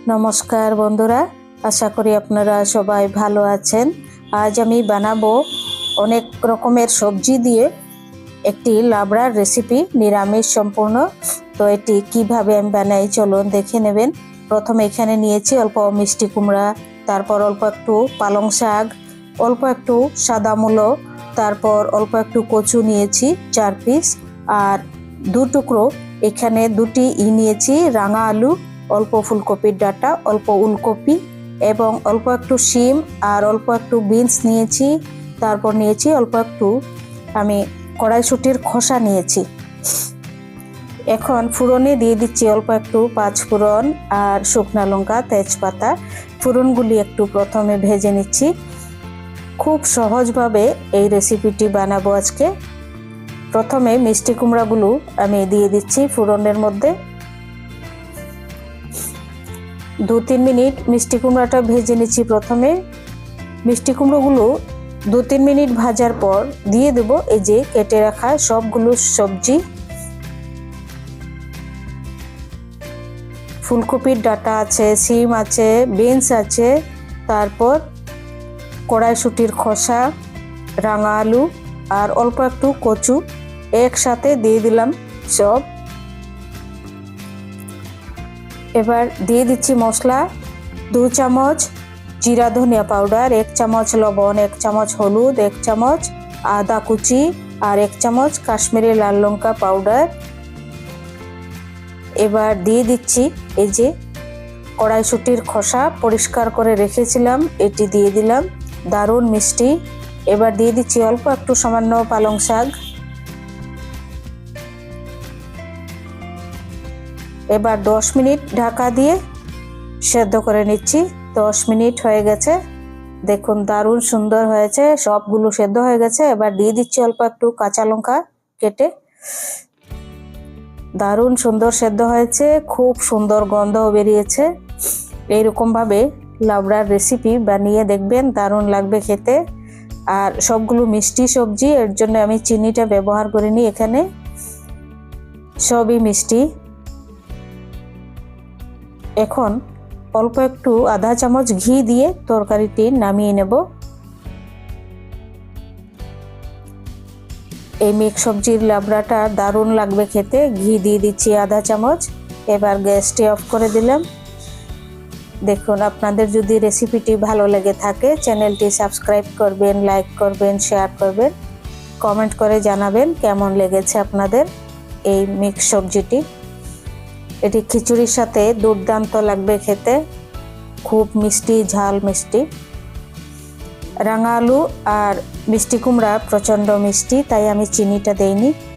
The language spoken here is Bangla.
নমস্কার বন্ধুরা, আশা করি আপনারা সবাই ভালো আছেন। আজ আমি বানাবো অনেক রকমের সবজি দিয়ে একটি লাবড়ার রেসিপি, নিরামিষ সম্পূর্ণ। তো এটি কিভাবে আমি বানাই চলুন দেখে নেবেন। প্রথমে এখানে নিয়েছি অল্প মিষ্টি কুমড়া, তারপর অল্প একটু পালং শাক, অল্প একটু সাদা মূলো, তারপর অল্প একটু কচু নিয়েছি 4 পিস, আর 2 টুকরো এখানে দুটি নিয়েছি রাঙা আলু, অল্প ফুলকপির ডাঁটা, অল্প উলকপি এবং অল্প একটু শিম আর অল্প একটু বিনস নিয়েছি। তারপর নিয়েছি অল্প একটু আমি কড়াইশুঁটির খোসা নিয়েছি। এখন ফোড়নে দিয়ে দিচ্ছি অল্প একটু 5 ফোড়ন আর শুকনা লঙ্কা, তেজপাতা। ফোড়নগুলি একটু প্রথমে ভেজে নিচ্ছি। খুব সহজভাবে এই রেসিপিটি বানাবো আজকে। প্রথমে মিষ্টি কুমড়াগুলো আমি দিয়ে দিচ্ছি ফোড়নের মধ্যে। 2-3 মিনিট মিষ্টি কুমড়াটা ভেজে নিচ্ছি। প্রথমে মিষ্টি কুমড়োগুলো 2-3 মিনিট ভাজার পর দিয়ে দেব এই যে কেটে রাখা সবগুলো সবজি। ফুলকপির ডাঁটা আছে, শিম আছে, বিনস আছে, তারপর কড়াইশুঁটির খোসা, রাঙা আলু আর অল্প একটু কচু একসাথে দিয়ে দিলাম সব। এবার দিয়ে দিচ্ছি মশলা। 2 চামচ জিরা ধনিয়া পাউডার, 1 চামচ লবণ, 1 চামচ হলুদ, 1 চামচ আদা কুচি আর 1 চামচ কাশ্মীরি লাল লঙ্কা পাউডার। এবার দিয়ে দিচ্ছি এই যে কড়াইশুঁটির খোসা পরিষ্কার করে রেখেছিলাম, এটি দিয়ে দিলাম। দারুণ মিষ্টি। এবার দিয়ে দিচ্ছি অল্প একটু সামান্য পালং শাক। এবার 10 মিনিট ঢাকা দিয়ে সেদ্ধ করে নিচ্ছি। 10 মিনিট হয়ে গেছে, দেখুন দারুণ সুন্দর হয়েছে, সবগুলো সেদ্ধ হয়ে গেছে। এবার দিয়ে দিচ্ছি অল্প একটু কাঁচা লঙ্কা কেটে। দারুণ সুন্দর সেদ্ধ হয়েছে, খুব সুন্দর গন্ধ বেরিয়েছে। এইরকম ভাবে লাবড়ার রেসিপি বানিয়ে দেখবেন, দারুণ লাগবে খেতে। আর সবগুলো মিষ্টি সবজি, এর জন্য আমি চিনিটা ব্যবহার করিনি, এখানে সবই মিষ্টি। এখন অল্প একটু আধা চামচ ঘি দিয়ে তরকারিটি নামিয়ে নেব। এই মিক্স সবজির লাবড়াটা দারুণ লাগবে খেতে। ঘি দিয়ে দিচ্ছি আধা চামচ। এবার গ্যাসটি অফ করে দিলাম। দেখুন, আপনাদের যদি রেসিপিটি ভালো লেগে থাকে চ্যানেলটি সাবস্ক্রাইব করবেন, লাইক করবেন, শেয়ার করবেন, কমেন্ট করে জানাবেন কেমন লেগেছে আপনাদের এই মিক্স সবজিটি। এটি খিচুড়ির সাথে দুর্দান্ত লাগবে খেতে, খুব মিষ্টি, ঝাল মিষ্টি। রাঙা আলু আর মিষ্টি কুমড়া প্রচণ্ড মিষ্টি, তাই আমি চিনিটা দেইনি।